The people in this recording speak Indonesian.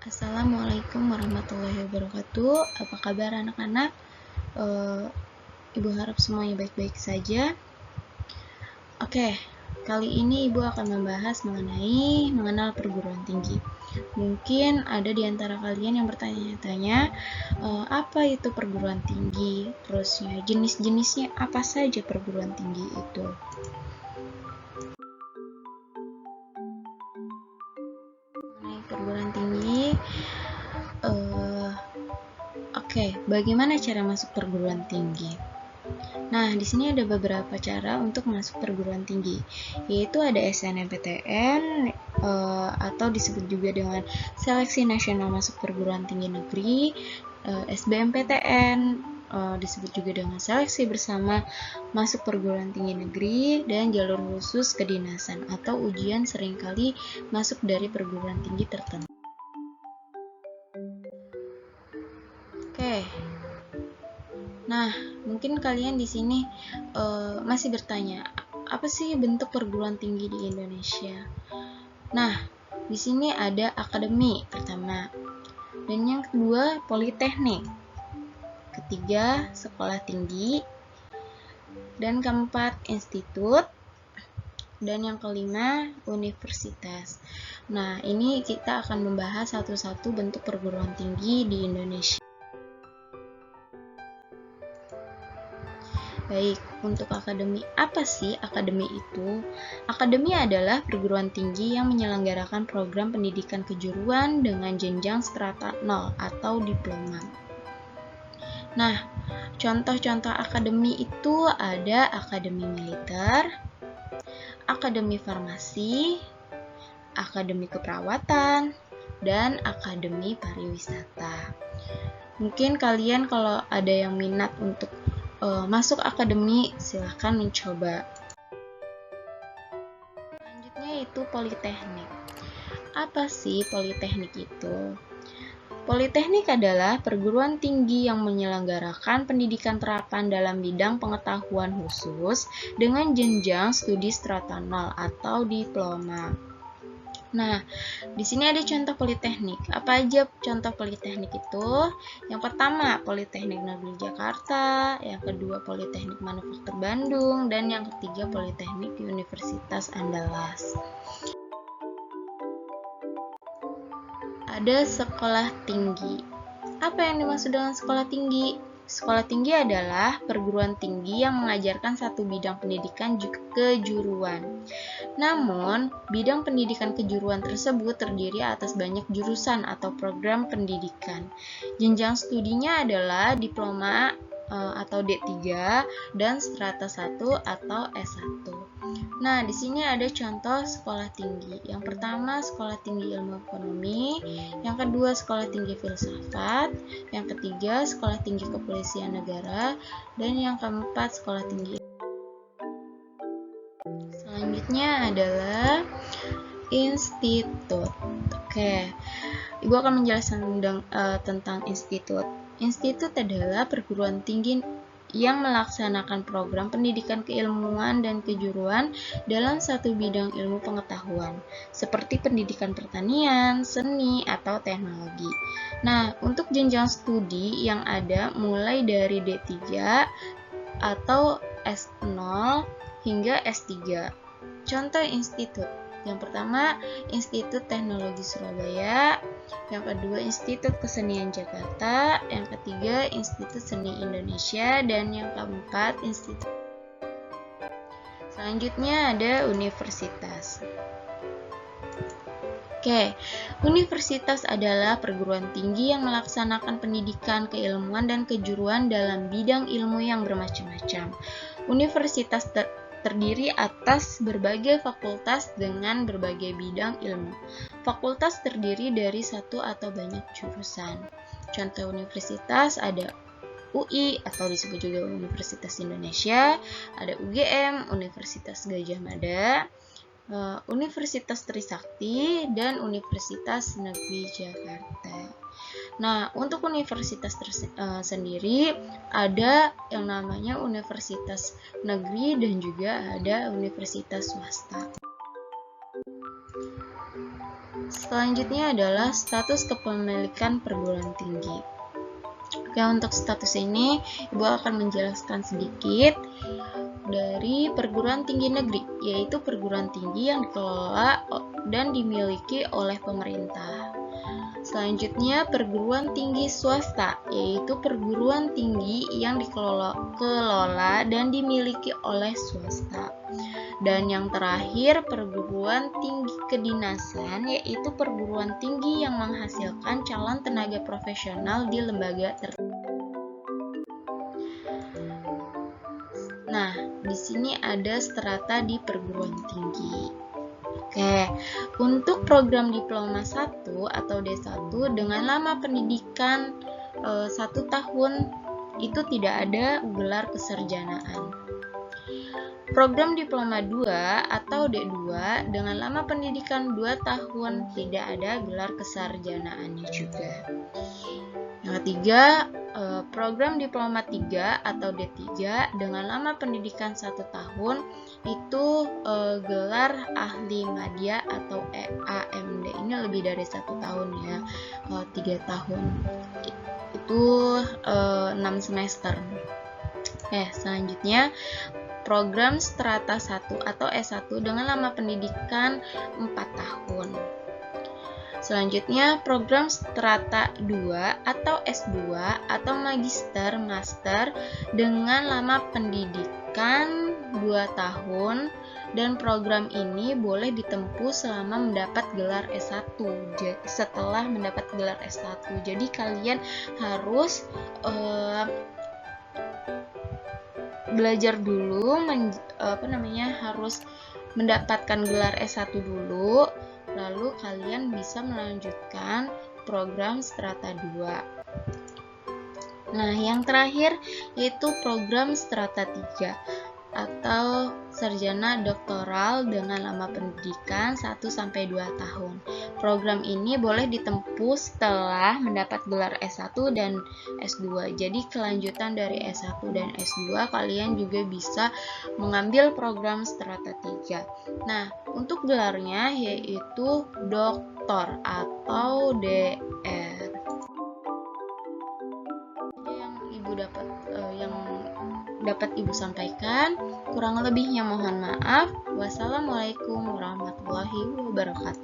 Assalamualaikum warahmatullahi wabarakatuh. Apa kabar anak-anak? Ibu harap semuanya baik-baik saja. Oke, kali ini Ibu akan membahas mengenal perguruan tinggi. Mungkin ada di antara kalian yang bertanya-tanya, apa itu perguruan tinggi? Terusnya jenis-jenisnya apa saja perguruan tinggi itu? Mengenai perguruan tinggi, Oke, bagaimana cara masuk perguruan tinggi? Nah, di sini ada beberapa cara untuk masuk perguruan tinggi, yaitu ada SNMPTN atau disebut juga dengan Seleksi Nasional Masuk Perguruan Tinggi Negeri, SBMPTN disebut juga dengan Seleksi Bersama Masuk Perguruan Tinggi Negeri, dan jalur khusus kedinasan atau ujian seringkali masuk dari perguruan tinggi tertentu. Oke. Nah, mungkin kalian di sini masih bertanya, apa sih bentuk perguruan tinggi di Indonesia? Nah, di sini ada akademi pertama, dan yang kedua politeknik, ketiga sekolah tinggi, dan keempat institut, dan yang kelima universitas. Nah, ini kita akan membahas satu-satu bentuk perguruan tinggi di Indonesia. Baik, untuk akademi, apa sih akademi itu? Akademi adalah perguruan tinggi yang menyelenggarakan program pendidikan kejuruan dengan jenjang strata 0 atau diploma. Nah, contoh-contoh akademi itu ada akademi militer, akademi farmasi, akademi keperawatan, dan akademi pariwisata. Mungkin kalian kalau ada yang minat untuk masuk akademi, silahkan mencoba. Selanjutnya itu politeknik. Apa sih politeknik itu? Politeknik adalah perguruan tinggi yang menyelenggarakan pendidikan terapan dalam bidang pengetahuan khusus dengan jenjang studi strata 0 atau diploma. Nah, di sini ada contoh politeknik. Apa aja contoh politeknik itu? Yang pertama, Politeknik Negeri Jakarta, yang kedua Politeknik Manufaktur Bandung, dan yang ketiga Politeknik Universitas Andalas. Ada sekolah tinggi. Apa yang dimaksud dengan sekolah tinggi? Sekolah tinggi adalah perguruan tinggi yang mengajarkan satu bidang pendidikan kejuruan. Namun, bidang pendidikan kejuruan tersebut terdiri atas banyak jurusan atau program pendidikan. Jenjang studinya adalah diploma atau D3 dan strata 1 atau S1. Nah, di sini ada contoh sekolah tinggi. Yang pertama, sekolah tinggi ilmu ekonomi, yang kedua, sekolah tinggi filsafat, yang ketiga, sekolah tinggi kepolisian negara, dan yang keempat, sekolah tinggi. Selanjutnya adalah institut. Oke, Ibu akan menjelaskan tentang institut. Institut adalah perguruan tinggi yang melaksanakan program pendidikan keilmuan dan kejuruan dalam satu bidang ilmu pengetahuan, seperti pendidikan pertanian, seni, atau teknologi. Nah, untuk jenjang studi yang ada mulai dari D3 atau S0 hingga S3. Contoh institut. Yang pertama, Institut Teknologi Surabaya, yang kedua Institut Kesenian Jakarta, yang ketiga Institut Seni Indonesia, dan yang keempat Institut. Selanjutnya ada universitas. Oke, universitas adalah perguruan tinggi yang melaksanakan pendidikan keilmuan dan kejuruan dalam bidang ilmu yang bermacam-macam. Universitas terdiri atas berbagai fakultas dengan berbagai bidang ilmu. Fakultas terdiri dari satu atau banyak jurusan. Contoh universitas ada UI atau disebut juga Universitas Indonesia, ada UGM, Universitas Gadjah Mada, Universitas Trisakti, dan Universitas Negeri Jakarta. Nah, untuk universitas sendiri ada yang namanya universitas negeri dan juga ada universitas swasta. Selanjutnya adalah status kepemilikan perguruan tinggi. Oke, untuk status ini Ibu akan menjelaskan sedikit dari perguruan tinggi negeri, yaitu perguruan tinggi yang dikelola dan dimiliki oleh pemerintah. Selanjutnya, perguruan tinggi swasta, yaitu perguruan tinggi yang dikelola dan dimiliki oleh swasta. Dan yang terakhir, perguruan tinggi kedinasan, yaitu perguruan tinggi yang menghasilkan calon tenaga profesional di lembaga tertentu. Nah, di sini ada strata di perguruan tinggi. Oke, untuk program diploma 1 atau D1 dengan lama pendidikan 1 tahun itu tidak ada gelar kesarjanaan. Program diploma 2 atau D2 dengan lama pendidikan 2 tahun tidak ada gelar kesarjanaannya juga. Yang ketiga, program diploma 3 atau D3 dengan lama pendidikan 1 tahun itu gelar ahli madya atau AMD ini lebih dari 1 tahun ya. 3 tahun itu 6 semester. Selanjutnya program strata 1 atau S1 dengan lama pendidikan 4 tahun. Selanjutnya, program strata 2 atau S2 atau magister master dengan lama pendidikan 2 tahun dan program ini boleh ditempuh selama mendapat gelar S1. Setelah mendapat gelar S1. Jadi kalian harus belajar dulu harus mendapatkan gelar S1 dulu, lalu kalian bisa melanjutkan program strata 2. Nah, yang terakhir yaitu program strata 3 atau sarjana doktoral dengan lama pendidikan 1-2 tahun. Program ini boleh ditempuh setelah mendapat gelar S1 dan S2. Jadi kelanjutan dari S1 dan S2 kalian juga bisa mengambil program strata 3. Nah, untuk gelarnya yaitu doktor atau DR. Yang dapat Ibu sampaikan. Kurang lebihnya mohon maaf. Wassalamualaikum warahmatullahi wabarakatuh.